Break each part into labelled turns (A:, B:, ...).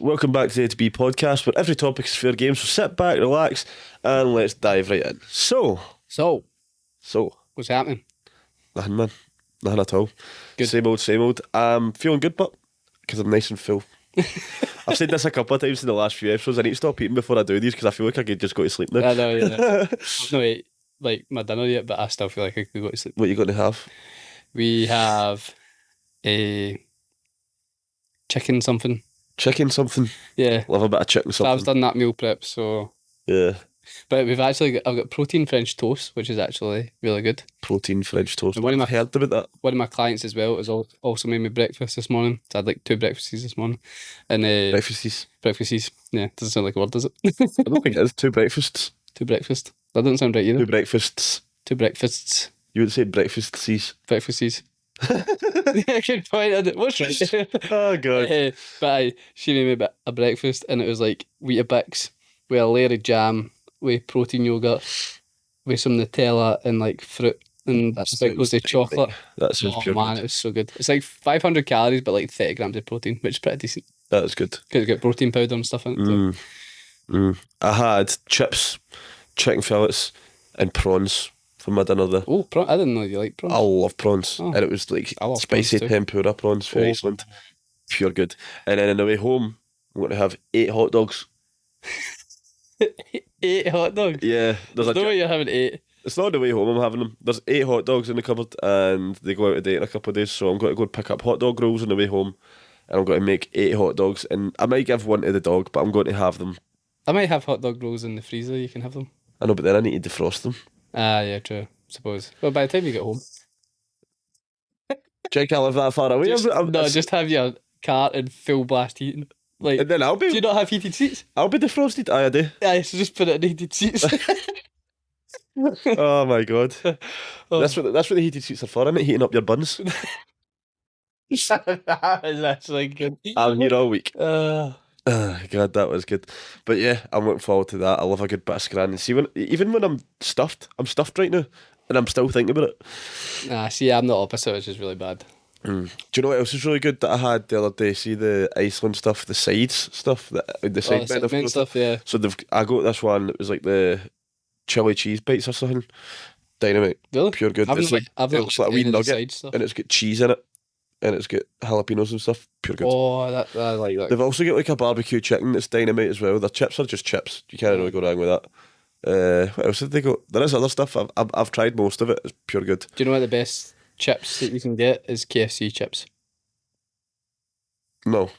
A: Welcome back to the A to B podcast, where every topic is fair game. So sit back, relax, and let's dive right in. So,
B: what's happening?
A: nothing, man. Nothing at all.
B: Good.
A: Same old. I'm feeling good, but because I'm nice and full. I've said this a couple of times in the last few episodes. I need to stop eating before I do these because I feel like I could just go to sleep now.
B: I know, yeah. I've not ate my dinner yet, but I still feel like I could go to sleep.
A: What are you going to have?
B: We have a chicken something.
A: Chicken something.
B: Yeah.
A: Love a bit of chicken something.
B: I've done that meal prep, so.
A: Yeah.
B: But I've got protein French toast, which is actually really good.
A: Protein French toast.
B: And
A: I've heard about that.
B: One of my clients as well has also made me breakfast this morning. So I had like 2 breakfasts this morning. And
A: Breakfasties.
B: Breakfasties. Yeah, doesn't sound like a word, does it?
A: I don't think it is. 2 breakfasts.
B: 2 breakfasts. That doesn't sound right either.
A: 2 breakfasts.
B: 2 breakfasts.
A: You would say breakfasties.
B: Breakfasties. I can point at it. What's right?
A: Oh, God.
B: But she made me a breakfast and it was like Weetabix with a layer of jam, with protein yogurt, with some Nutella and like fruit and sprinkles of chocolate.
A: That's just pure
B: man,
A: good.
B: it was so good. It's like 500 calories but like 30 grams of protein, which is pretty decent.
A: That is good.
B: Because you get protein powder and stuff in it.
A: I had chips, chicken fillets, and prawns for my dinner there.
B: Oh, I didn't know you like prawns.
A: I love prawns.
B: Oh.
A: And it was like
B: I love
A: spicy
B: prawns too.
A: tempura prawns for Iceland. Pure good. And then on the way home, I'm going to have 8 hot dogs.
B: 8 hot dogs?
A: Yeah.
B: There's no way you're having 8.
A: It's not on the way home I'm having them. There's 8 hot dogs in the cupboard and they go out of date in a couple of days. So I'm going to go and pick up hot dog rolls on the way home. And I'm going to make 8 hot dogs. And I might give one to the dog, but I'm going to have them.
B: I might have hot dog rolls in the freezer, you can have them.
A: I know, but then I need to defrost them.
B: Ah, yeah, true. Suppose. Well, by the time you get home.
A: Do you think I live that far away?
B: Just have your car in full blast heating. Like,
A: And then
B: do you not have heated seats?
A: I'll be defrosted. Aye, I do.
B: Yeah, so just put it in heated seats.
A: Oh my God.
B: Oh.
A: That's what the heated seats are for, isn't it? Heating up your buns.
B: That is actually good.
A: I'm here all week.
B: Uh,
A: God, that was good. But yeah, I'm looking forward to that. I love a good bit of scran. And see, even when I'm stuffed right now, and I'm still thinking about it.
B: nah, see, I'm the opposite, which is really bad.
A: Do you know what else is really good that I had the other day? See the Iceland stuff, the sides stuff, the
B: Sidemen stuff, yeah.
A: So I got this one. It was like the chili cheese bites or something. Dynamite,
B: Really?
A: pure good.
B: I've
A: It's
B: not-
A: like
B: I've
A: it
B: not
A: looks like a
B: looked
A: wee
B: at any of the
A: nugget,
B: side stuff.
A: and it's got cheese in it, and it's got jalapenos and stuff. Pure good.
B: Oh, I like that.
A: They've also got like a barbecue chicken that's dynamite as well. Their chips are just chips. You can't really go wrong with that. What else did they got? There is other stuff. I've tried most of it. It's pure good.
B: Do you know what the best chips that you can get is KFC chips?
A: No,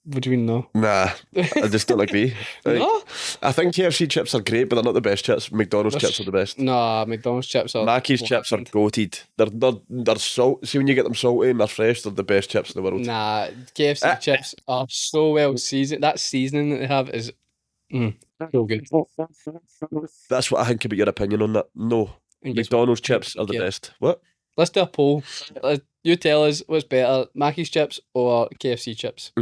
B: What do you mean no?
A: nah, I just don't agree. Like,
B: No?
A: I think KFC chips are great, but they're not the best chips. McDonald's chips are the best.
B: Nah, McDonald's chips are...
A: Mackey's chips are goated. They're salt. See when you get them salty and they're fresh, they're the best chips in the world.
B: Nah, KFC chips are so well seasoned. That seasoning that they have is so good.
A: That's what I think about your opinion on that. No,
B: And guess
A: McDonald's
B: what?
A: chips are the best. What?
B: Let's do a poll. You tell us what's better, Mackey's chips or KFC chips?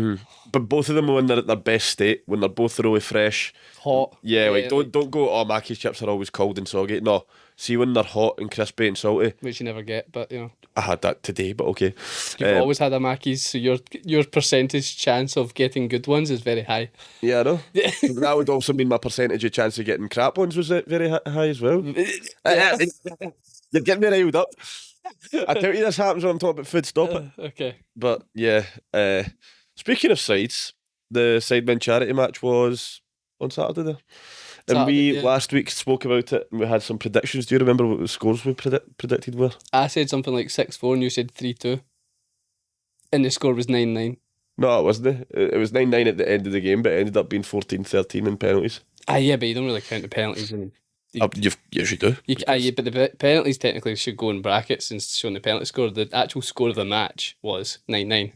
A: But both of them when they're at their best state, when they're both really fresh.
B: Hot.
A: Yeah, like don't go, oh, Mackey's chips are always cold and soggy. No, see when they're hot and crispy and salty.
B: Which you never get, but you know.
A: I had that today, but okay.
B: You've always had a Mackey's, so your percentage chance of getting good ones is very high.
A: Yeah, I know. That would also mean my percentage of chance of getting crap ones was very high as well. You're getting me riled up. I tell you this happens when I'm talking about food, stop it.
B: Okay.
A: But yeah, speaking of sides, the Sidemen Charity Match was on Saturday there. And
B: Saturday,
A: we last week spoke about it and we had some predictions. Do you remember what the scores we predicted were?
B: I said something like 6-4 and you said 3-2. And the score was 9-9.
A: No, it wasn't. It was 9-9 at the end of the game, but it ended up being 14-13 in penalties.
B: Ah, yeah, but you don't really count the penalties. You
A: Yes, you do.
B: yeah, but the penalties technically should go in brackets and showing the penalty score. The actual score of the match was 9-9.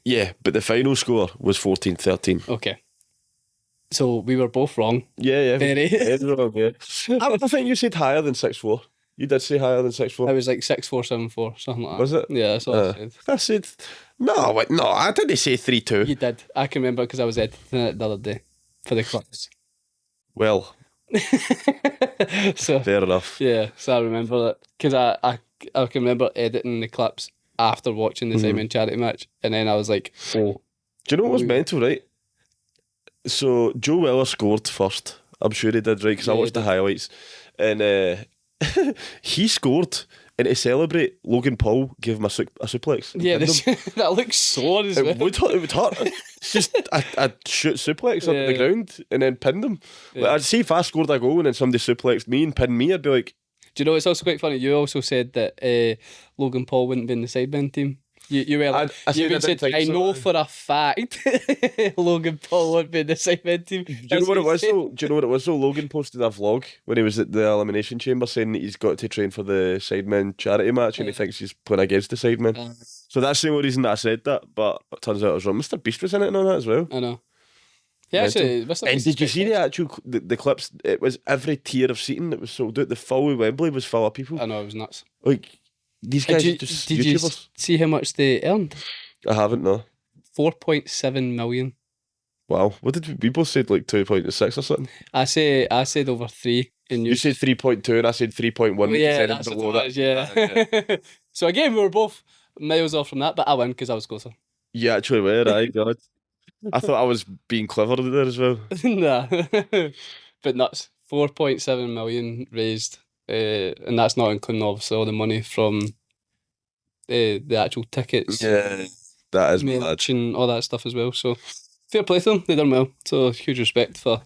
A: Yeah, but the final score was 14-13.
B: Okay. So we were both wrong.
A: Yeah.
B: Very.
A: Wrong, yeah. I think you said higher than 6-4. You did say higher than 6-4.
B: I was like 6-4, 7-4, something like that.
A: Was it?
B: Yeah, that's what I said.
A: I said, no, wait, no, I didn't say 3-2.
B: You did. I can remember because I was editing it the other day for the class.
A: Well,
B: So
A: Fair enough.
B: yeah, so I remember that because I can remember editing the clips after watching the Sidemen Charity Match, and then I was like, oh.
A: Do you know what was mental, right? So Joe Weller scored first. I'm sure he did, right? Because I watched the highlights. And he scored. And to celebrate, Logan Paul gave him a suplex.
B: Yeah, that looks sore as well.
A: It would hurt. It's just a shoot suplex up the ground and then pinned him.
B: Yeah.
A: Like, I'd see if I scored a goal and then somebody suplexed me and pinned me, I'd be like...
B: Do you know, it's also quite funny, you also said that Logan Paul wouldn't be in the Sidemen team. You were like, you said, I know for a fact Logan Paul would be in the Sidemen team.
A: Do you know what it was though? Do you know what it was though? Logan posted a vlog when he was at the Elimination Chamber saying that he's got to train for the Sidemen Charity Match and he thinks he's playing against the Sidemen. So that's the only reason that I said that, but it turns out I was wrong. Mr. Beast was in it and all that as well.
B: I know. Yeah, actually,
A: and did you see the actual the clips? It was every tier of seating that was sold out. The full Wembley was full of people.
B: I know, it was nuts.
A: Like, these guys are just
B: did
A: YouTubers.
B: You see how much they earned?
A: I haven't, no.
B: 4.7 million.
A: Wow. What did we both said, like 2.6 or something? I
B: said over 3. And
A: you said 3.2 and I said 3.1.
B: Yeah, that's below that. Yeah. So again, we were both miles off from that, but I win because I was closer.
A: You actually were, right? God. I thought I was being clever there as well.
B: Nah. But nuts. 4.7 million raised. And that's not including obviously all the money from the actual tickets.
A: Yeah, that is mad.
B: And all that stuff as well. So fair play to them. They done well. So huge respect for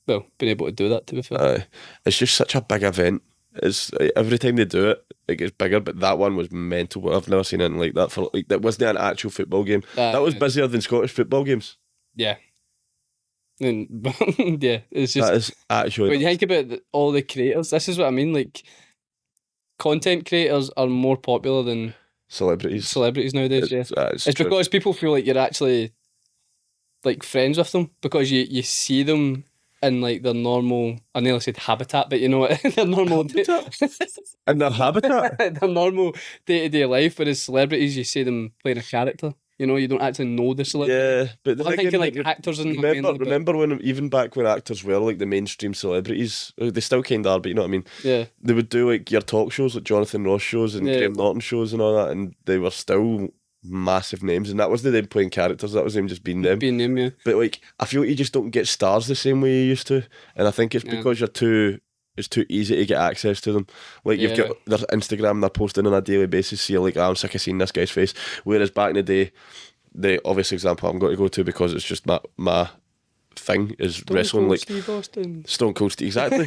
B: being able to do that, to be fair.
A: It's just such a big event. It's every time they do it, it gets bigger. But that one was mental. I've never seen anything like that. For like, that wasn't an actual football game. That was busier than Scottish football games.
B: Yeah. And yeah, it's just
A: that is actually.
B: When you think about all the creators, this is what I mean. Like, content creators are more popular than
A: celebrities
B: nowadays. It's because people feel like you're actually like friends with them because you see them in like their normal, I nearly said habitat, but you know what? Their normal
A: in their habitat,
B: their normal day-to-day life. Whereas celebrities, you see them playing a character. You know, you don't actually know the celebrity.
A: Yeah, but
B: I'm thinking like actors and
A: remember when even back when actors were like the mainstream celebrities, they still kind of are, but you know what I mean.
B: Yeah,
A: they would do like your talk shows, like Jonathan Ross shows and Graham Norton shows and all that, and they were still massive names, and that wasn't them playing characters, that was them just being them.
B: Yeah.
A: But like, I feel like you just don't get stars the same way you used to, and I think it's because it's too easy to get access to them. Like, you've got their Instagram, they're posting on a daily basis, so you're like, I'm sick of seeing this guy's face. Whereas back in the day, the obvious example I'm going to go to, because it's just my thing, is Stone wrestling. Like
B: Steve Austin.
A: Stone Cold Steve, exactly.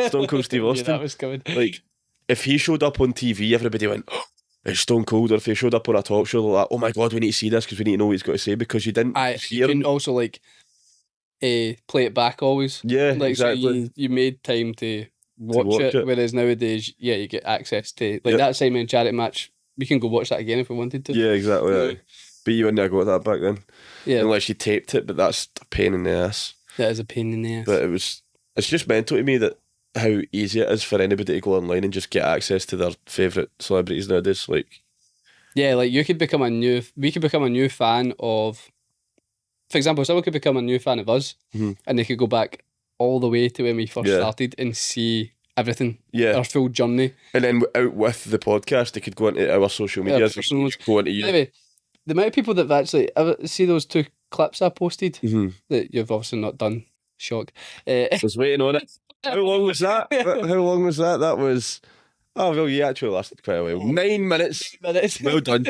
A: Stone Cold Steve Austin.
B: Yeah, that was good.
A: Like, if he showed up on TV, everybody went, oh, it's Stone Cold. Or if he showed up on a talk show, they're like, oh my God, we need to see this because we need to know what he's got to say, because you didn't hear him.
B: Also, like, play it back always.
A: Yeah,
B: like,
A: exactly.
B: So you made time to watch it, whereas nowadays, you get access to like that Sidemen Charity Match. We can go watch that again if we wanted to.
A: Yeah, exactly. Yeah. But you wouldn't have got that back then.
B: Yeah.
A: Unless you taped it, but that's a pain in the ass.
B: That is a pain in the ass.
A: But it's just mental to me that how easy it is for anybody to go online and just get access to their favourite celebrities nowadays. Like,
B: yeah, like we could become a new fan of, for example, someone could become a new fan of us, and they could go back all the way to when we first started and see everything, our full journey. And
A: then out with the podcast, they could go into our social media, go into you.
B: Anyway, the amount of people that have actually see those 2 clips I posted that you've obviously not done. Shock.
A: I was waiting on it. How long was that? That was... Oh, well, you actually lasted quite a while. 9 minutes. Well done.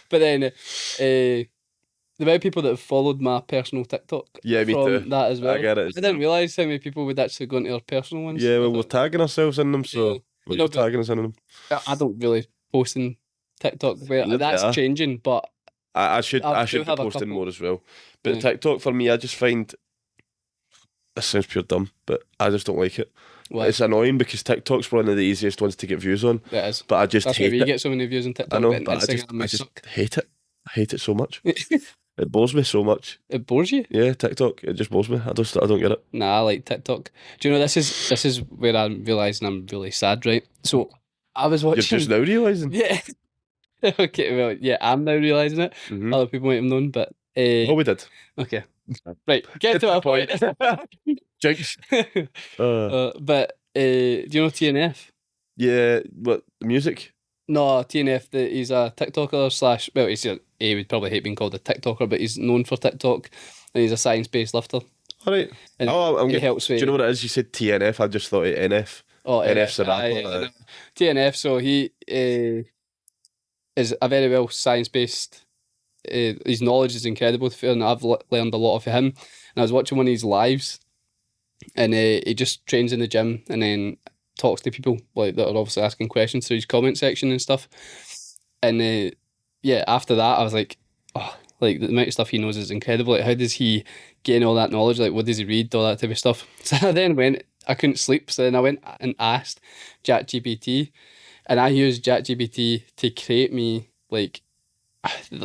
B: But then, the amount of people that have followed my personal TikTok.
A: Yeah, me too.
B: That as well.
A: I get it.
B: I didn't realise how many people would actually go into our personal ones.
A: Yeah, well, we're tagging ourselves in them, so we're tagging us in them.
B: I don't really post in TikTok. That's changing, but
A: I should be posting more as well. But TikTok, for me, I just find... This sounds pure dumb, but I just don't like it. What? It's annoying because TikTok's one of the easiest ones to get views on.
B: It is.
A: But I just hate it.
B: You get so many views on TikTok.
A: I know, but I just hate it. I hate it so much. It bores me so much.
B: It bores you?
A: Yeah, TikTok. It just bores me. I don't get it.
B: Nah, I like TikTok. Do you know, this is where I'm realising I'm really sad, right? So I was watching...
A: You're just now realising?
B: Yeah. Okay, well, yeah, I'm now realising it. Other people might have known, but...
A: we did.
B: Okay. Right, get to a point.
A: Jinx.
B: But do you know TNF?
A: Yeah, what, music?
B: No, TNF, he's a TikToker / well, he would probably hate being called a TikToker, but he's known for TikTok, and he's a science-based lifter.
A: All right.
B: And
A: He
B: helps
A: do
B: with...
A: you know what it is? You said TNF, I just thought it NF.
B: Oh,
A: NF's a rapper.
B: TNF, so he is a very well science-based... his knowledge is incredible, and I've learned a lot of him. And I was watching one of his lives, and he just trains in the gym, and then talks to people like that are obviously asking questions through his comment section and stuff. And after that I was like, oh, like the amount of stuff he knows is incredible. Like, how does he gain all that knowledge? Like, what does he read? All that type of stuff. So I then I couldn't sleep, so then I went and asked ChatGPT, and I used ChatGPT to create me, like,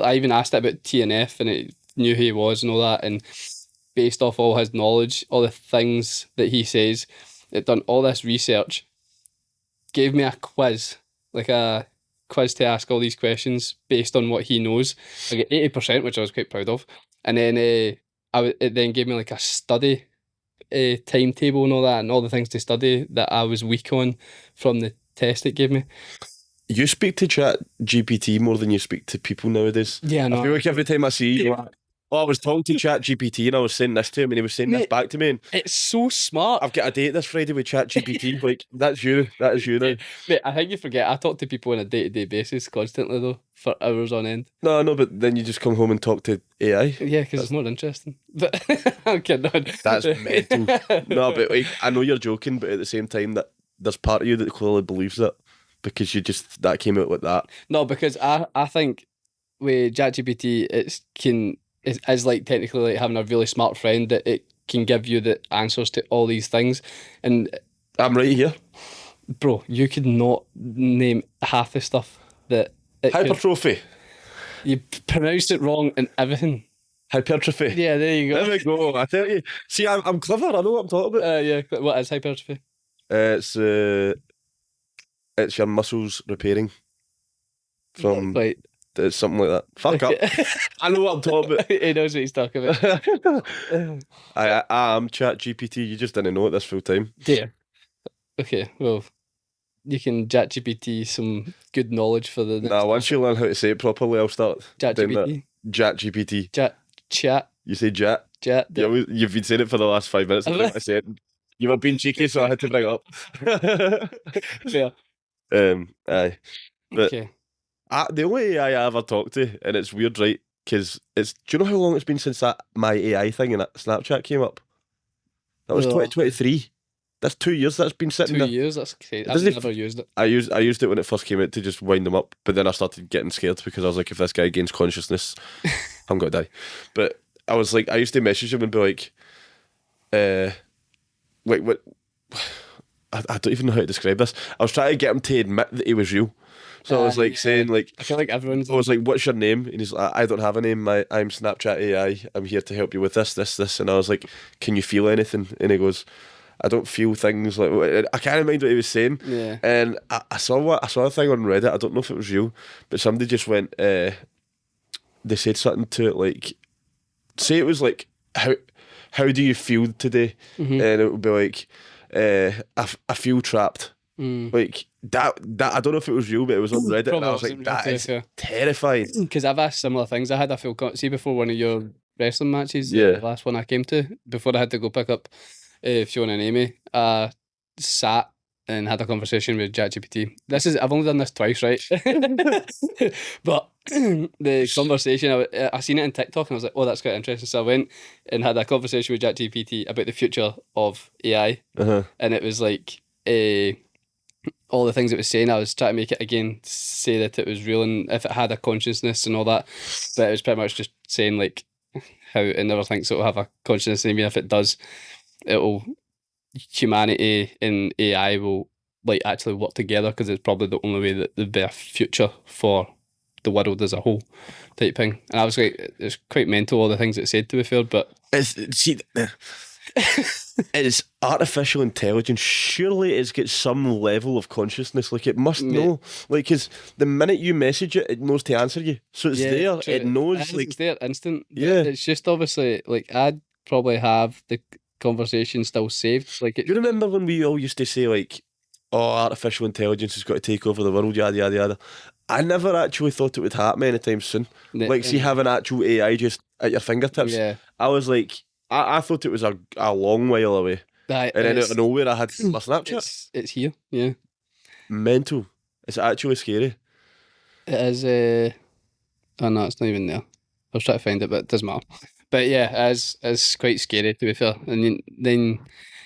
B: I even asked it about TNF, and it knew who he was and all that, and based off all his knowledge, all the things that he says, it done all this research, gave me a quiz, like a quiz to ask all these questions based on what he knows. I get 80%, which I was quite proud of. And then it then gave me like a study timetable and all that, and all the things to study that I was weak on from the test it gave me.
A: You speak to ChatGPT more than you speak to people nowadays.
B: Yeah, no.
A: I feel like every time I see you, I was talking to ChatGPT and I was saying this to him and he was saying this back to me. And
B: it's so smart.
A: I've got a date this Friday with ChatGPT. Like, that's you. That is you now.
B: Mate, I think you forget. I talk to people on a day-to-day basis constantly, though, for hours on end.
A: No, but then you just come home and talk to AI.
B: Yeah, because it's more interesting. But I'm kidding on.
A: That's mental. No, but like, I know you're joking, but at the same time, that there's part of you that clearly believes it because that came out like that.
B: No, because I think with ChatGPT, it's like technically like having a really smart friend that it can give you the answers to all these things. And
A: I'm right here.
B: Bro, you could not name half the stuff that
A: hypertrophy.
B: You pronounced it wrong and everything.
A: Hypertrophy.
B: Yeah, there you go.
A: There we go. I tell you. See, I'm clever. I know what I'm talking about.
B: Yeah. What is hypertrophy?
A: It's your muscles repairing from.
B: Right.
A: It's something like that. Fuck up. I know what I'm talking about.
B: He knows what he's talking about.
A: I am ChatGPT. You just didn't know it this full time.
B: Dear. Okay, well, you can ChatGPT some good knowledge for the next
A: once you learn how to say it properly, I'll start doing that. ChatGPT.
B: Chat.
A: You say chat?
B: Chat.
A: You've been saying it for the last 5 minutes. I said it. You were being cheeky, so I had to bring it up.
B: Fair.
A: Aye. But
B: okay.
A: The only AI I ever talked to, and it's weird, right? Because do you know how long it's been since my AI thing in Snapchat came up? That was 2023. That's 2 years that's been sitting there.
B: 2 years? That's crazy. I've never used it.
A: I used it when it first came out to just wind them up, but then I started getting scared because I was like, if this guy gains consciousness, I'm going to die. But I was like, I used to message him and be like, what? I don't even know how to describe this. I was trying to get him to admit that he was real. So I was like saying like,
B: I feel like everyone's.
A: I was like, "What's your name?" And he's like, "I don't have a name. I'm Snapchat AI. I'm here to help you with this." And I was like, "Can you feel anything?" And he goes, "I don't feel things." Like, I can't remember what he was saying.
B: Yeah.
A: And I saw a thing on Reddit. I don't know if it was real, but somebody just went. They said something to it like, say it was like, how do you feel today?
B: Mm-hmm.
A: And it would be like, I feel trapped. Like that I don't know if it was real, but it was on Reddit and I was like, that is terrifying.
B: Because I've asked similar things. I had a full see before one of your wrestling matches,
A: the
B: last one I came to, before I had to go pick up Fiona and Amy, sat and had a conversation with ChatGPT. I've only done this twice, right? But the conversation, I seen it on TikTok and I was like, oh, that's quite interesting. So I went and had a conversation with ChatGPT about the future of AI. And it was like, all the things it was saying, I was trying to make it again say that it was real and if it had a consciousness and all that, but it was pretty much just saying like how it never thinks it'll have a consciousness, and even if it does, humanity and AI will like actually work together because it's probably the only way that there'd be a future for the world as a whole type thing. And I was like, it's quite mental all the things it said, to be fair, but
A: it's artificial intelligence. Surely it's got some level of consciousness. Like, it must know. Like, because the minute you message it, it knows to answer you. So it's there. True. It knows. Like,
B: it's there instant.
A: Yeah.
B: It's just obviously, like, I'd probably have the conversation still saved. Like,
A: you remember when we all used to say, like, oh, artificial intelligence has got to take over the world, yada, yada, yada. I never actually thought it would happen anytime soon. Like, see, having actual AI just at your fingertips.
B: Yeah.
A: I was like, I thought it was a long while away. And then out of nowhere, I had my Snapchat.
B: It's here, yeah.
A: Mental. It's actually scary.
B: It is. Oh, no, it's not even there. I was trying to find it, but it doesn't matter. But yeah, it's quite scary, to be fair. And then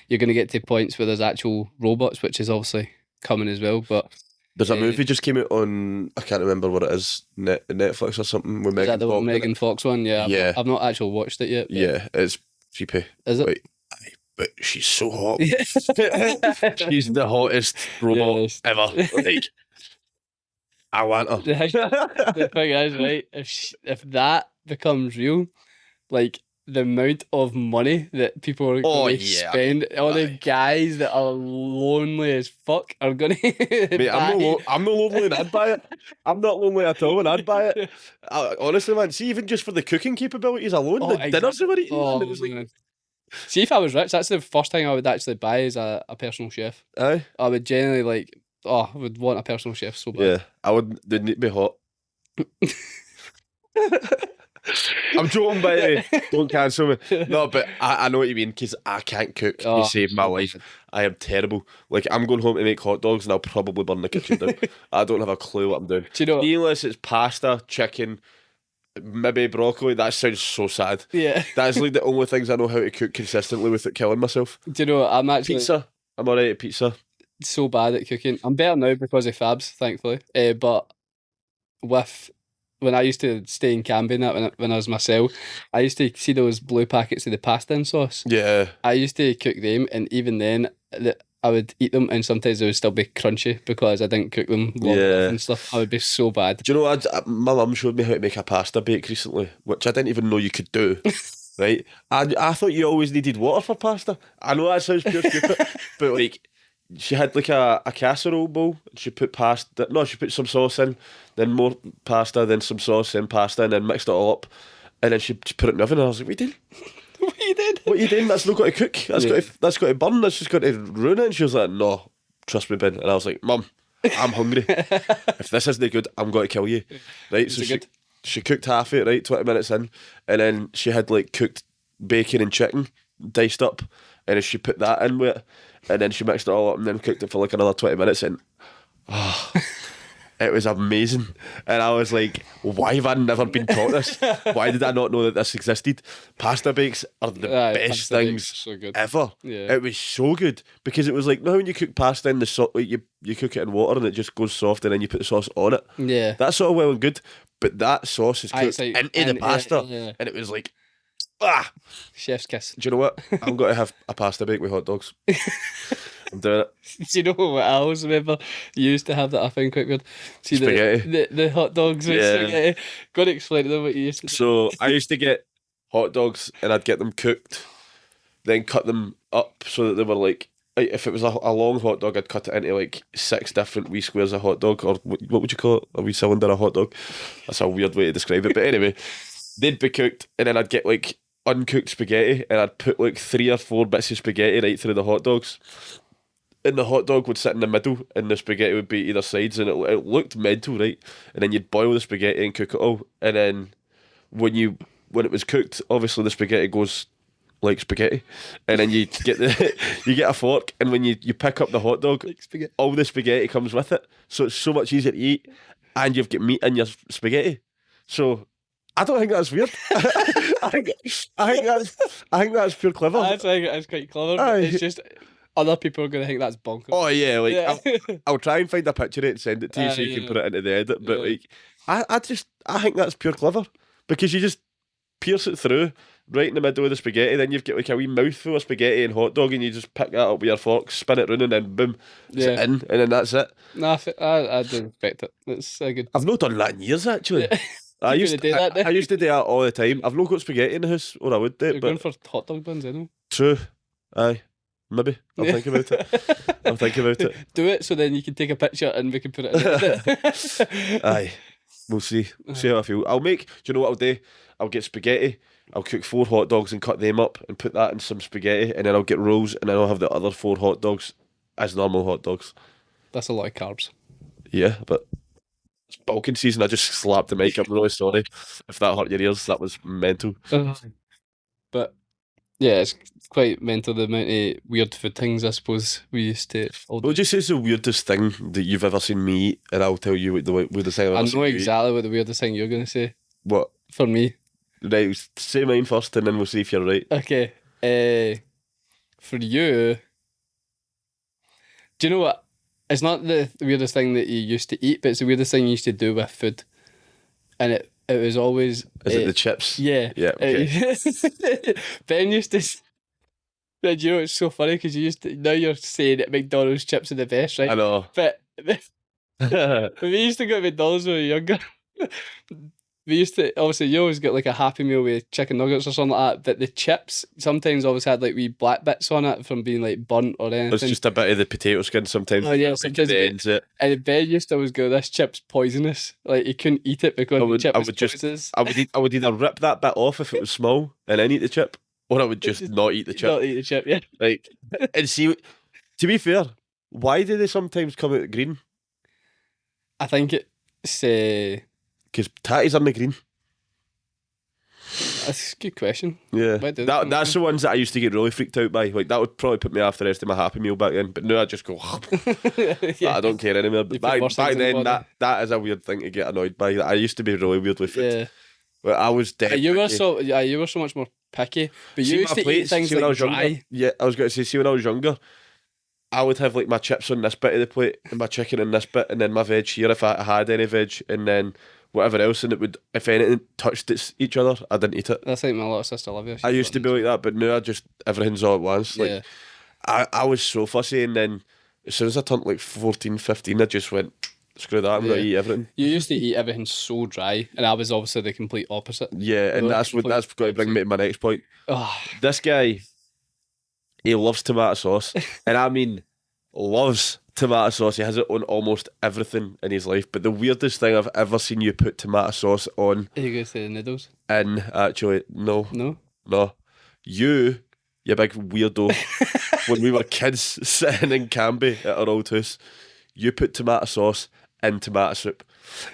B: you're going to get to points where there's actual robots, which is obviously coming as well. But
A: there's a movie just came out on, I can't remember what it is, Netflix or something. With
B: Is that the Megan Fox one? Yeah.
A: Yeah.
B: I've not actually watched it yet.
A: Yeah, it's creepy.
B: Is it?
A: But she's so hot. She's the hottest robot ever. Like, I want her.
B: The thing is, right, if that becomes real, like, the amount of money that people are going to spend, all the guys that are lonely as fuck are going to.
A: Mate, I'm not lonely and I'd buy it. I'm not lonely at all and I'd buy it. Honestly, man, see, even just for the cooking capabilities alone, the dinners they were eating, it was like...
B: See, if I was rich, that's the first thing I would actually buy is a personal chef.
A: Aye.
B: I would generally I would want a personal chef so bad.
A: Yeah, I would. They'd need to be hot. I'm joking, by the way. Don't cancel me. No, but I know what you mean, because I can't cook. You saved my life. I am terrible. Like, I'm going home to make hot dogs and I'll probably burn the kitchen down. I don't have a clue what I'm doing.
B: Do you know?
A: Unless it's pasta, chicken, maybe broccoli. That sounds so sad.
B: Yeah.
A: That's like the only things I know how to cook consistently without killing myself.
B: Do you know, I'm actually...
A: Pizza. I'm alright at pizza.
B: So bad at cooking. I'm better now because of Fabs, thankfully. But when I used to stay in Canby and that, when I was myself, I used to see those blue packets of the pasta and sauce.
A: Yeah. I
B: used to cook them, and even then, I would eat them, and sometimes they would still be crunchy because I didn't cook them long enough and stuff. I would be so bad.
A: Do you know, my mum showed me how to make a pasta bake recently, which I didn't even know you could do. Right? I thought you always needed water for pasta. I know that sounds pure stupid, but like, she had like a casserole bowl. She put she put some sauce in, then more pasta, then some sauce, then pasta, and then mixed it all up. And then she put it in the oven, and I was like, what are you doing? What are you doing? That's not got to cook. That's got to burn. That's just got to ruin it. And she was like, no, trust me, Ben. And I was like, Mum, I'm hungry. If this isn't good, I'm going to kill you. Right? So she cooked half it, right, 20 minutes in, and then she had like cooked bacon and chicken diced up, and then she put that in with it, and then she mixed it all up and then cooked it for like another 20 minutes, and it was amazing. And I was like, why have I never been taught this? Why did I not know that this existed? Pasta bakes are the best things ever. Yeah. It was so good, because it was like, when you cook pasta in you cook it in water and it just goes soft, and then you put the sauce on it. Yeah. That's all well and good, but that sauce is cooked into the pasta, and it was like,
B: chef's kiss.
A: Do you know what? I'm going to have a pasta bake with hot dogs. I'm doing it.
B: Do you know what I always remember? You used to have that, I find quite good. See,
A: spaghetti.
B: The hot dogs with spaghetti. Got to explain to them what you used to do.
A: So I used to get hot dogs and I'd get them cooked, then cut them up so that they were like, if it was a long hot dog, I'd cut it into like 6 different wee squares of hot dog, or what would you call it? A wee cylinder of hot dog. That's a weird way to describe it. But anyway, they'd be cooked, and then I'd get like uncooked spaghetti, and I'd put like 3 or 4 bits of spaghetti right through the hot dogs, and the hot dog would sit in the middle and the spaghetti would be either sides, and it looked mental, right? And then you'd boil the spaghetti and cook it all, and then when it was cooked, obviously the spaghetti goes like spaghetti, and then you get you get a fork, and when you pick up the hot dog, like all the spaghetti comes with it, so it's so much easier to eat, and you've got meat in your spaghetti. So I don't think that's weird. I think that's pure clever.
B: I think it's quite clever. It's just other people are going to think that's bonkers.
A: Oh yeah, like I'll try and find a picture of it and send it to you so you can put it into the edit. But like, I think that's pure clever, because you just pierce it through right in the middle of the spaghetti, then you've got like a wee mouthful of spaghetti and hot dog, and you just pick that up with your fork, spin it round, and then boom, it's in, and then that's it.
B: No, I do respect it. It's good.
A: I've not done that in years, actually. I used to do that all the time. I've not got spaghetti in the house, or I would do it.
B: You're going for hot dog buns, anyway.
A: True. Aye. Maybe. I'll think about it.
B: Do it so then you can take a picture and we can put it in the
A: Aye. We'll see. See how I feel. Do you know what I'll do? I'll get spaghetti. I'll cook 4 hot dogs and cut them up and put that in some spaghetti, and then I'll get rolls, and then I'll have the other 4 hot dogs as normal hot dogs.
B: That's a lot of carbs.
A: Yeah, but it's bulking season. I just slapped the mic. I'm really sorry if that hurt your ears. That was mental.
B: But yeah, it's quite mental the amount of weird food things I suppose we used to.
A: What would you say is the weirdest thing that you've ever seen me eat? And I'll tell you what the weirdest thing I've ever seen you eat.
B: I know exactly what the weirdest thing you're going to say.
A: What?
B: For me.
A: Right, say mine first and then we'll see if you're right.
B: Okay. For you, do you know what? It's not the weirdest thing that you used to eat, but it's the weirdest thing you used to do with food. And it was always...
A: Is it the chips?
B: Yeah.
A: Yeah, okay.
B: Ben used to... Do you know, it's so funny because now you're saying that McDonald's chips are the best, right?
A: I know.
B: But we used to go to McDonald's when we were younger. We used to, obviously, you always get like a Happy Meal with chicken nuggets or something like that, but the chips sometimes always had like wee black bits on it from being like burnt or anything.
A: It's just a bit of the potato skin sometimes.
B: Oh yeah, sometimes and Ben used to always go, this chip's poisonous. Like he couldn't eat it because the chip was poisonous.
A: I would either rip that bit off if it was small and then eat the chip, or I would just not eat the chip.
B: Not eat the chip, yeah.
A: Like, and see, to be fair, why do they sometimes come out green?
B: I think it's...
A: Because tatties are green.
B: That's a good question.
A: Yeah, that's the ones that I used to get really freaked out by. Like that would probably put me off the rest of my Happy Meal back then. But now I just go, I don't care anymore. But back then, that is a weird thing to get annoyed by. I used to be really weird with food. Yeah. But I was dead.
B: You were so much more picky. But you used to eat things like dry.
A: Yeah, I was going to say, see when I was younger, I would have like my chips on this bit of the plate and my chicken on this bit, and then my veg here if I had any veg, and then whatever else, and it would, if anything touched each other, I didn't eat it.
B: That's like my little sister Olivia.
A: I used to be like that, but now I just, everything's all at once. Like, I was so fussy, and then as soon as I turned like 14, 15, I just went, screw that, I'm going to eat everything.
B: You used to eat everything so dry, and I was obviously the complete opposite.
A: Yeah, and that's going to bring me to my next point. This guy, he loves tomato sauce, and I mean, loves tomato sauce. He has it on almost everything in his life. But the weirdest thing I've ever seen you put tomato sauce on.
B: Are you going to say the noodles?
A: And actually, no. You big weirdo. When we were kids sitting in Canby at our old house, you put tomato sauce in tomato soup.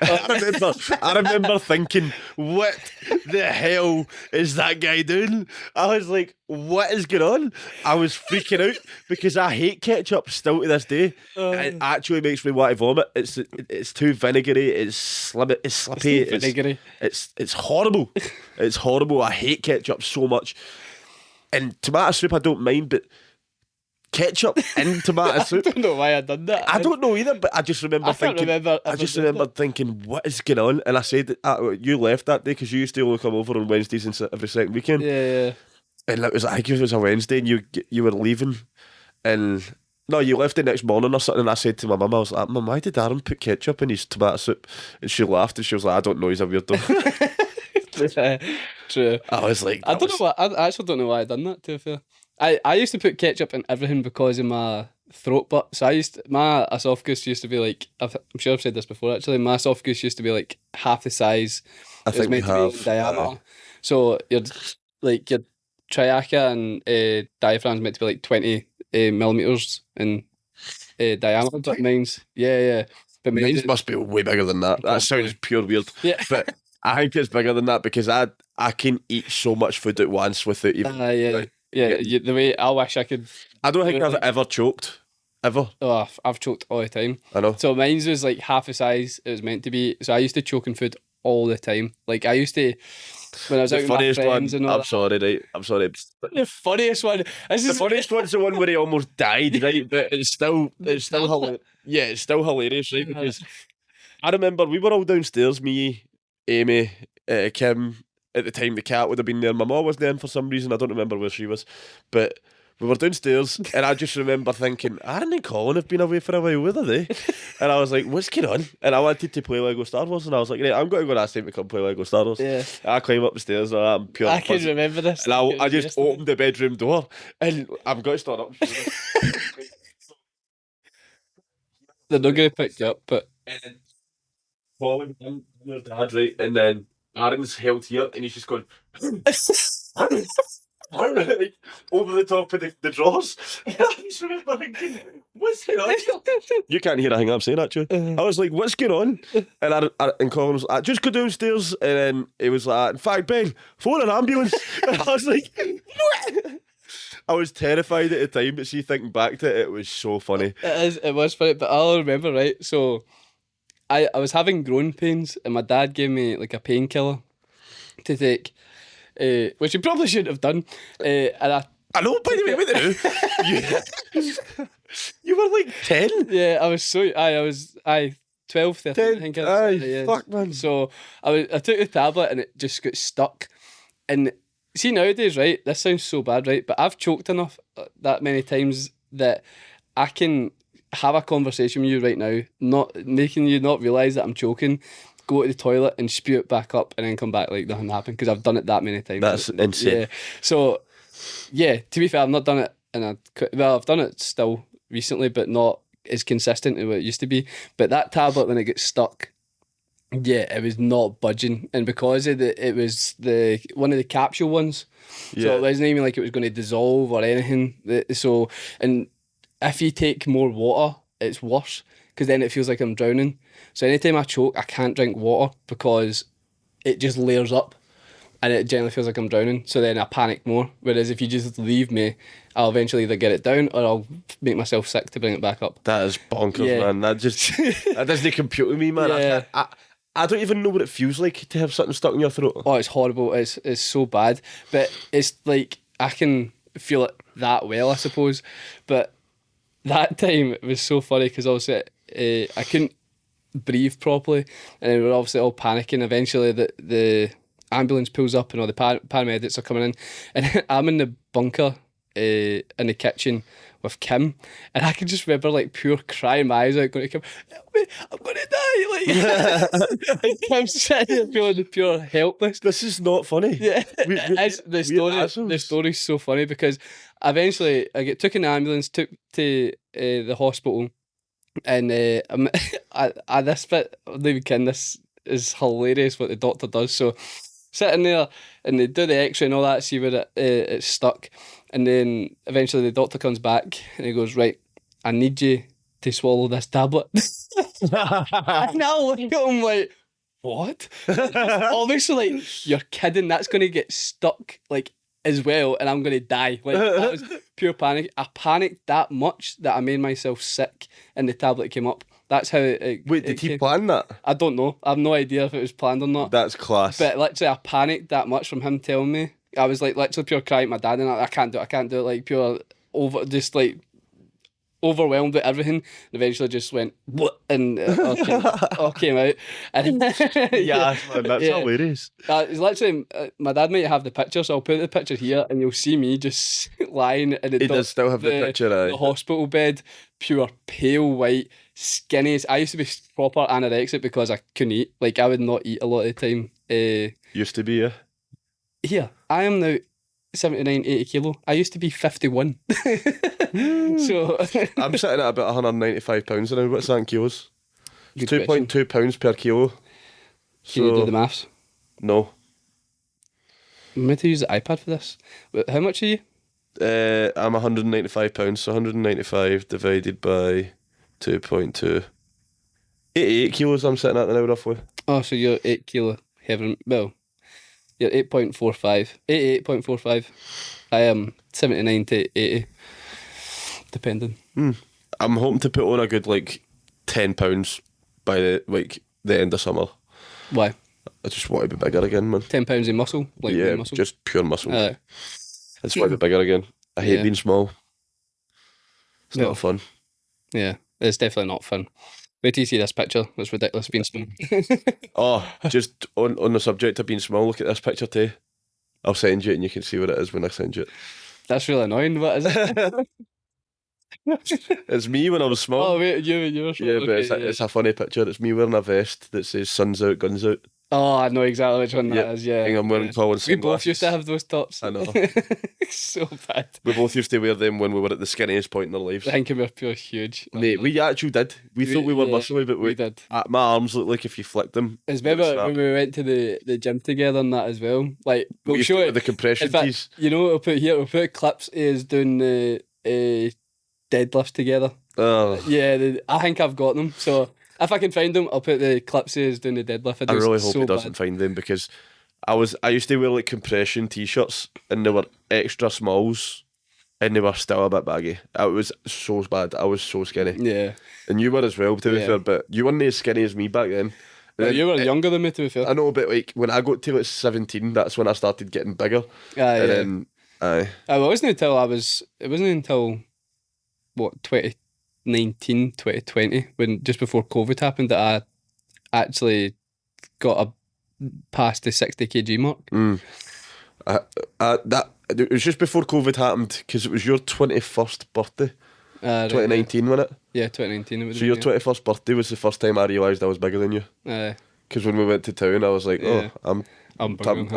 A: I remember thinking, what the hell is that guy doing? I was like, what is going on? I was freaking out because I hate ketchup still to this day. It actually makes me want to vomit. It's too vinegary. It's slippy. It's horrible. It's horrible. I hate ketchup so much. And tomato soup I don't mind, but ketchup in tomato soup.
B: I don't know why I done that.
A: I don't know either, but I just remember thinking, what is going on? And I said, you left that day because you used to only come over on Wednesdays and every second weekend.
B: Yeah.
A: And it was, I think it was a Wednesday, and you were leaving, and no, you left the next morning or something. And I said to my mum, I was like, Mum, why did Aaron put ketchup in his tomato soup? And she laughed, and she was like, I don't know, he's a weirdo.
B: True.
A: I was like,
B: I actually don't know why I done that, to be fair. I used to put ketchup in everything because of my throat butt. So my esophagus used to be like, I'm sure I've said this before actually, my esophagus used to be like half the size
A: I think
B: meant to be in diameter. So your trachea and diaphragm's meant to be like 20 millimeters in diameter. But mine's, but
A: mine's must be way bigger than that. That sounds pure weird. Yeah. But I think it's bigger than that because I can eat so much food at once without even...
B: the way I wish I could.
A: I don't think I've ever choked. Ever.
B: Oh, I've choked all the time.
A: I know.
B: So mine's was like half the size it was meant to be. So I used to choke on food all the time. Like I used to, when I was out with my friends and all
A: I'm sorry.
B: The funniest one.
A: The funniest one's the one where he almost died, right? But it's still hilarious. Yeah, it's still hilarious, right? Because I remember we were all downstairs, me, Amy, Kim. At the time, the cat would have been there. My mum was there for some reason. I don't remember where she was. But we were downstairs, and I just remember thinking, Aaron and Colin have been away for a while, where are they? And I was like, what's going on? And I wanted to play Lego Star Wars, and I was like, right, I'm going to go and ask them to come play Lego Star Wars.
B: Yeah.
A: I climb up the stairs, and I'm pure.
B: I can remember this.
A: And I just opened the bedroom door, and I'm going to start up.
B: They're not going to pick you up, but.
A: And then Colin, your dad, right? And then Aaron's held here, and he's just going. Like, over the top of the drawers. I just remember thinking, what's going on? You can't hear a thing I'm saying, actually. I was like, what's going on? And Colin was like, just go downstairs. And then he was like, in fact, Ben, phone an ambulance. And I was like, what? I was terrified at the time, but see, thinking back to it, it was so funny.
B: It was funny, but I'll remember, right? So I was having groin pains, and my dad gave me like a painkiller to take. Which you probably shouldn't have done. And
A: I know, by the way, you were like 10.
B: Yeah, I was 12, 13, 10, I think.
A: Fuck, man.
B: So I took the tablet and it just got stuck. And see, nowadays, right, this sounds so bad, right, but I've choked enough that many times that I can have a conversation with you right now, not making you not realise that I'm choking, go to the toilet and spew it back up and then come back like nothing happened, because I've done it that many times.
A: That's insane.
B: Yeah. So, yeah, to be fair, I've not done it I've done it still recently, but not as consistent as what it used to be. But that tablet, when it gets stuck, yeah, it was not budging. And because of it was one of the capsule ones. Yeah. So it wasn't even like it was going to dissolve or anything. So, and if you take more water, it's worse, because then it feels like I'm drowning. So anytime I choke, I can't drink water because it just layers up and it generally feels like I'm drowning. So then I panic more. Whereas if you just leave me, I'll eventually either get it down or I'll make myself sick to bring it back up. That
A: is bonkers, man. That doesn't compute with me, man.
B: Yeah.
A: I don't even know what it feels like to have something stuck in your throat.
B: Oh, it's horrible. It's so bad. But it's like, I can feel it that well, I suppose. But that time, it was so funny because obviously I couldn't breathe properly, and we were obviously all panicking. Eventually the ambulance pulls up and all the paramedics are coming in, and I'm in the bunker in the kitchen with Kim, and I can just remember like pure crying my eyes out, going to Kim, help me, I'm going to die, like, and Kim's sitting there feeling pure helpless.
A: This is not funny.
B: Yeah, the story's so funny because eventually I get took in the ambulance, took to the hospital. And this bit, I'm not even kidding, this is hilarious what the doctor does. So sitting there and they do the x-ray and all that, see where it's stuck, and then eventually the doctor comes back and he goes, right, I need you to swallow this tablet. And I look at him like, what? Obviously, like, you're kidding, that's going to get stuck like as well, and I'm going to die. Like, that was pure panic. I panicked that much that I made myself sick and the tablet came up. That's how it
A: Wait, did he plan that?
B: I don't know. I have no idea if it was planned or not.
A: That's class.
B: But literally, I panicked that much from him telling me. I was like literally pure crying at my dad, and I can't do it, like pure overwhelmed with everything, and eventually just went what, and all came out. And
A: yeah, man, that's hilarious.
B: It's literally, my dad might have the picture, so I'll put the picture here, and you'll see me just lying in
A: He does still have the picture.
B: The hospital bed, pure pale white, skinny. I used to be proper anorexic because I couldn't eat. Like, I would not eat a lot of the time.
A: Used to be, yeah.
B: Here, I am now 79, 80 kilo. I used to be 51. So
A: I'm sitting at about 195 pounds now. What's that in kilos? 2.2 pounds per kilo.
B: Can you do the maths?
A: No.
B: I'm meant to use the iPad for this. How much are you?
A: I'm 195 pounds, so 195 divided by 2.2. 88 kilos I'm sitting at now, roughly.
B: Oh, so you're 8 kilo heavier. Well, you're 8.45. 88.45. I am 79 to 80. Depending.
A: I'm hoping to put on a good £10 by the end of summer.
B: Why?
A: I just want to be bigger again, man.
B: £10 in muscle?
A: Yeah,
B: muscle?
A: Just pure muscle. I just want to be bigger again. I hate being small. It's not fun.
B: Yeah, it's definitely not fun. Wait till you see this picture. It's ridiculous being small.
A: Oh, just on the subject of being small, look at this picture too. I'll send you it and you can see what it is when I send you it.
B: That's really annoying. What is it?
A: It's me when I was small.
B: Oh wait, you were small.
A: Yeah, but it's a funny picture. It's me wearing a vest that says "Suns out, guns out."
B: Oh, I know exactly which one that is. Yeah,
A: I'm wearing Colin sunglasses.
B: We both used to have those tops.
A: I know.
B: So bad.
A: We both used to wear them when we were at the skinniest point in our lives.
B: I think we were pure huge.
A: Mate, we actually did. We thought we were muscly, but
B: we did.
A: My arms looked like if you flicked them.
B: It's remember when we went to the gym together and that as well. Like we'll show it
A: the compression tees.
B: You know what we'll put here? We'll put clips is doing the deadlifts together.
A: Oh.
B: Yeah, I think I've got them. So if I can find them, I'll put the clips is doing the deadlift.
A: I really hope he doesn't find them, because I used to wear like compression t-shirts and they were extra smalls and they were still a bit baggy. It was so bad. I was so skinny.
B: Yeah.
A: And you were as well, to be fair, but you weren't as skinny as me back then.
B: Well, you were younger than me, to be fair.
A: I know, but like when I got to like 17, that's when I started getting bigger.
B: Then it wasn't until what, 2019, 2020, when just before COVID happened, that I actually got past the 60 kg mark.
A: It was just before COVID happened, because it was your 21st birthday. 2019, wasn't it?
B: Yeah, 2019.
A: So your 21st birthday was the first time I realised I was bigger than you. Because when we went to town, I was like, I'm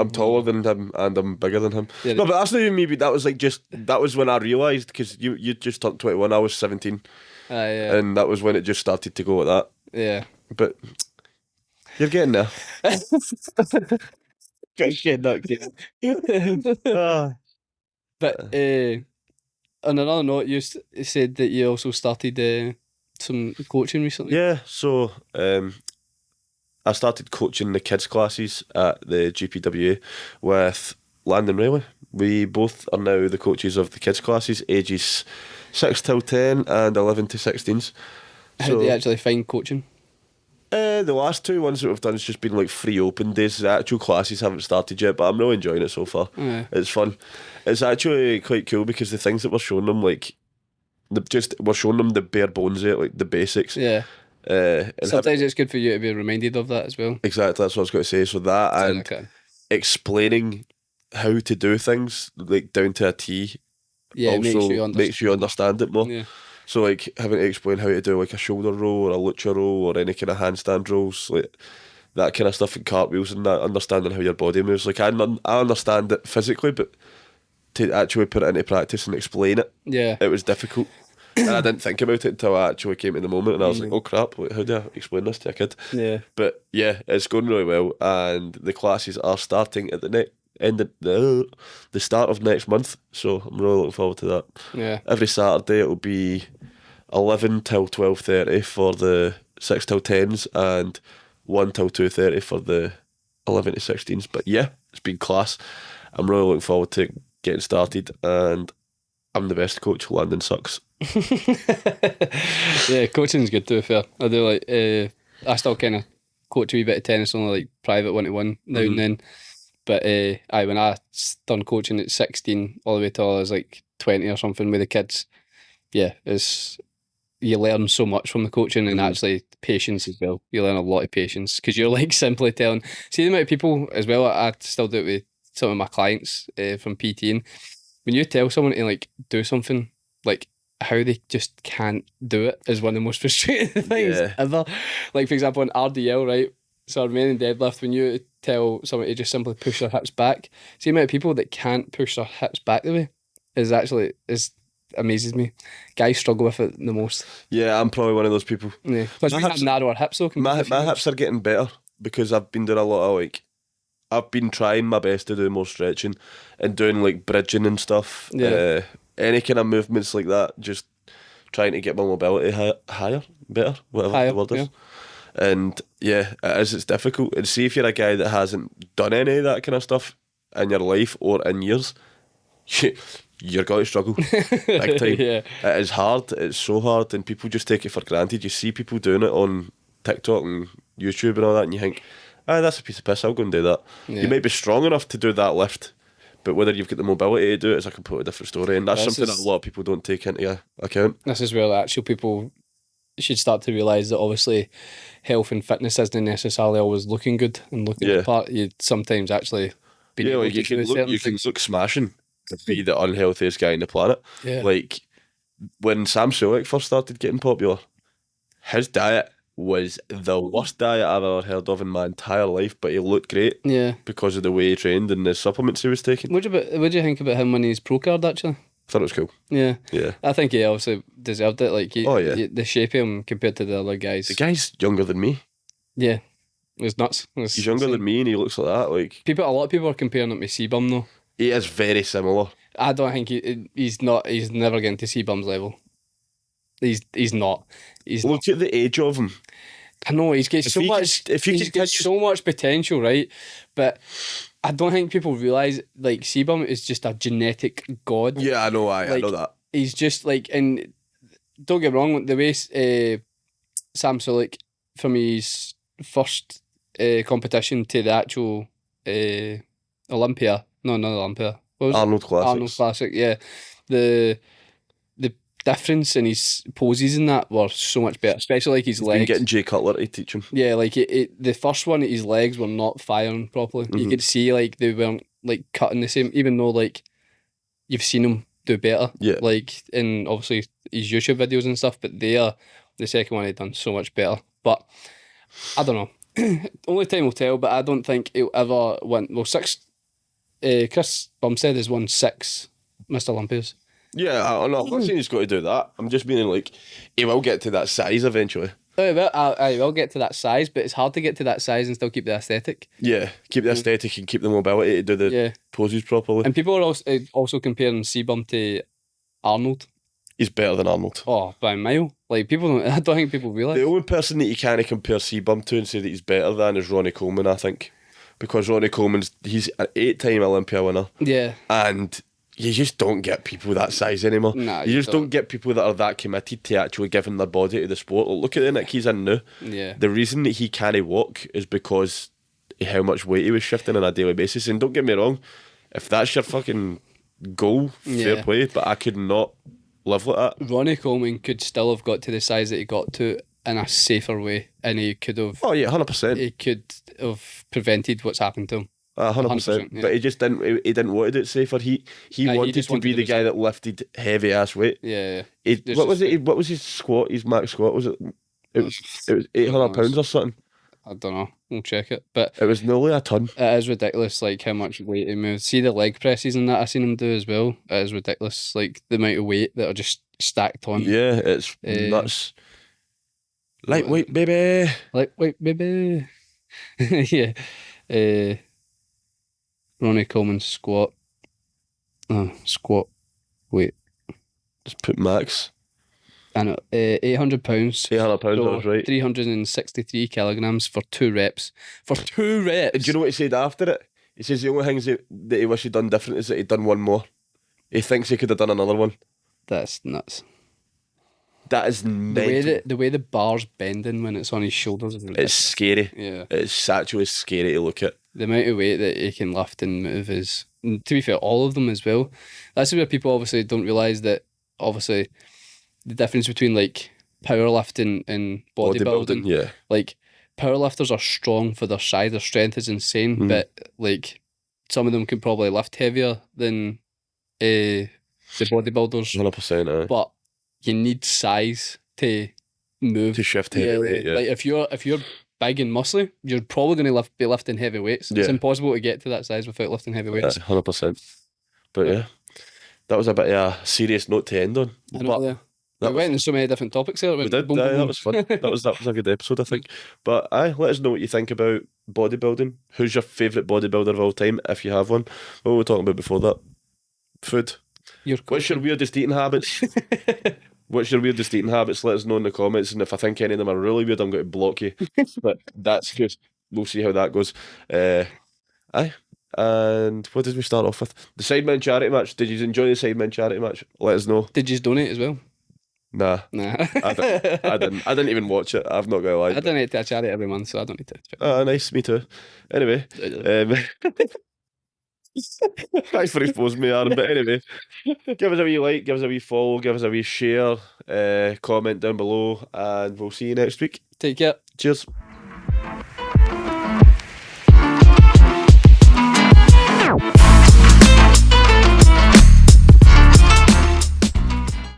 A: taller than him and I'm bigger than him. Yeah, no, but that's not even me. But that was like that was when I realised, because you just turned 21, I was 17. And that was when it just started to go like that. Yeah. But you're getting there.
B: But on another note, you said that you also started some coaching recently.
A: Yeah, so I started coaching the kids classes at the GPWA with Landon Riley. We both are now the coaches of the kids classes, ages 6 till 10 and 11 to 16s.
B: How do you actually find coaching?
A: The last two ones that we've done has just been like free open days. The actual classes haven't started yet, but I'm really enjoying it so far. It's fun. It's actually quite cool, because the things that we're showing them, like, we're showing them the bare bones of it, like the basics.
B: Yeah. Sometimes it's good for you to be reminded of that as well.
A: Exactly, that's what I was going to say. So that and explaining how to do things, like down to a T, also makes you understand it more. Yeah. So like having to explain how to do like a shoulder roll or a lucha roll or any kind of handstand rolls, like that kind of stuff, and cartwheels and that, understanding how your body moves. Like I understand it physically, but to actually put it into practice and explain it, it was difficult. And I didn't think about it until I actually came to the moment, and I was like, oh crap, how do I explain this to a kid? Yeah. But yeah, it's going really well, and the classes are starting at the start of next month, so I'm really looking forward to that. Yeah. Every Saturday it'll be 11 till 12:30 for the 6 till 10s and 1 till 2:30 for the 11 to 16s. But yeah, it's been class. I'm really looking forward to getting started, and I'm the best coach. Landon sucks. Yeah, coaching's good, to be fair. I do like I still kind of coach a wee bit of tennis, only like private 1-to-1 now and then. But when I done coaching at 16 all the way till I was like 20 or something with the kids, you learn so much from the coaching, and actually patience as well. You learn a lot of patience, because you're like simply telling. See the amount of people as well. I still do it with some of my clients from PTing. When you tell someone to like do something, like how they just can't do it is one of the most frustrating things ever. Like for example, in RDL, right? So our main and deadlift, when you tell someone to just simply push their hips back, see the amount of people that can't push their hips back the way amazes me. Guys struggle with it the most. Yeah, I'm probably one of those people. Yeah, because we have narrower hips though. My hips are getting better, because I've been doing a lot of I've been trying my best to do more stretching and doing like bridging and stuff. Yeah. Any kind of movements like that, just trying to get my mobility higher, better, whatever the word is. Yeah. And yeah, it's difficult. And see if you're a guy that hasn't done any of that kind of stuff in your life or in years, you're going to struggle big time. Yeah. It is hard. It's so hard, and people just take it for granted. You see people doing it on TikTok and YouTube and all that, and you think, that's a piece of piss, I'll go and do that. Yeah. You might be strong enough to do that lift, but whether you've got the mobility to do it is a completely different story, and that's something that a lot of people don't take into account. This is where the actual people should start to realise that obviously health and fitness isn't necessarily always looking good and looking the part. You sometimes actually you can look smashing to be the unhealthiest guy on the planet.
B: Yeah.
A: Like, when Sam Sulek first started getting popular, his diet was the worst diet I've ever heard of in my entire life, but he looked great because of the way he trained and the supplements he was taking.
B: What do you think about him when he's pro card, actually?
A: I thought it was cool.
B: Yeah.
A: Yeah.
B: I think he also deserved it. Like, the shape of him compared to the other guys.
A: The guy's younger than me.
B: Yeah. It's nuts.
A: He's younger than me and he looks like that. Like,
B: a lot of people are comparing him to Cbum though.
A: He is very similar.
B: I don't think he's never getting to Cbum's level. He's not.
A: Look at the age of him.
B: I know he's got so much potential, right? But I don't think people realise like Cbum is just a genetic god.
A: Yeah, I know. I know that.
B: He's just like, and don't get me wrong, the way Sam Sulek from his first competition to the actual Olympia, no, not Olympia. What was
A: Arnold Classics.
B: Arnold Classic, yeah. The difference in his poses and that were so much better, especially like his legs.
A: Been getting Jay Cutler to teach him.
B: Yeah, like the first one, his legs were not firing properly. You could see like they weren't like cutting the same, even though like you've seen him do better.
A: Yeah.
B: Like in obviously his YouTube videos and stuff, but the second one he'd done so much better. But I don't know. Only time will tell, but I don't think he'll ever win. Well, 6. Chris Bumstead has won 6 Mr. Olympias.
A: Yeah, I'm not saying he's got to do that. I'm just meaning like he will get to that size eventually.
B: I will get to that size, but it's hard to get to that size and still keep the aesthetic.
A: Yeah, keep the aesthetic and keep the mobility to do the poses properly.
B: And people are also comparing Cbum to Arnold.
A: He's better than Arnold.
B: Oh, by a mile. Like I don't think people realise.
A: The only person that you can't compare Cbum to and say that he's better than is Ronnie Coleman, I think. Because Ronnie Coleman's, he's an 8-time Olympia winner.
B: Yeah.
A: And you just don't get people that size anymore.
B: Nah,
A: you just don't get people that are that committed to actually giving their body to the sport. Look at the Nick he's in now.
B: Yeah.
A: The reason that he can't walk is because of how much weight he was shifting on a daily basis. And don't get me wrong, if that's your fucking goal, fair play, but I could not live like that.
B: Ronnie Coleman could still have got to the size that he got to in a safer way, and he could have.
A: Oh yeah, 100%.
B: He could have prevented what's happened to him.
A: 100%. Yeah. But he just didn't. He didn't want to do it safer. He wanted to be the guy that lifted heavy ass weight.
B: Yeah.
A: What was it? What was his squat? His max squat was it? It was £800 or something.
B: I don't know. We'll check it. But
A: it was nearly a ton.
B: It is ridiculous, like how much weight he moves. See the leg presses and that I seen him do as well. It is ridiculous, like the amount of weight that are just stacked on.
A: Yeah, it's nuts. Lightweight, baby.
B: Lightweight, baby. Yeah. Ronnie Coleman's squat. Squat weight.
A: Just put max.
B: I know. £800.
A: £800, that was right.
B: 363 kilograms for 2 reps. For 2 reps.
A: Do you know what he said after it? He says the only things that he wish he'd done different is that he'd done one more. He thinks he could have done another one.
B: That's nuts.
A: That is mental.
B: The way the bar's bending when it's on his shoulders is ridiculous.
A: It's scary.
B: Yeah.
A: It's actually scary to look at.
B: The amount of weight that he can lift and move is, to be fair, all of them as well. That's where people obviously don't realise that, obviously, the difference between like powerlifting and bodybuilding.
A: Yeah.
B: Like, powerlifters are strong for their size, their strength is insane, but like some of them can probably lift heavier than the bodybuilders.
A: 100%.
B: But you need size to move.
A: To shift heavy weight, yeah.
B: Like if you're big and muscly, you're probably going to be lifting heavy weights.
A: Yeah.
B: It's impossible to get to that size without lifting heavy weights.
A: 100%. But yeah, that was a bit of a serious note to end on.
B: I know, we went in so many different topics there.
A: We did. That was fun. that was a good episode, I think. But let us know what you think about bodybuilding. Who's your favourite bodybuilder of all time, if you have one? What were we talking about before that? Food. What's your weirdest eating habits? What's your weirdest eating habits? Let us know in the comments. And if I think any of them are really weird, I'm going to block you. But that's good. We'll see how that goes. And what did we start off with? The Sidemen Charity Match. Did you enjoy the Sidemen Charity Match? Let us know.
B: Did you donate as well?
A: Nah. I didn't. I didn't even watch it. I've not got to lie.
B: I donate to a charity every month, so I don't need to.
A: Nice. Me too. Anyway. Thanks for exposing me, Aaron. But anyway, give us a wee like, give us a wee follow, give us a wee share, comment down below, and we'll see you next week.
B: Take care.
A: Cheers.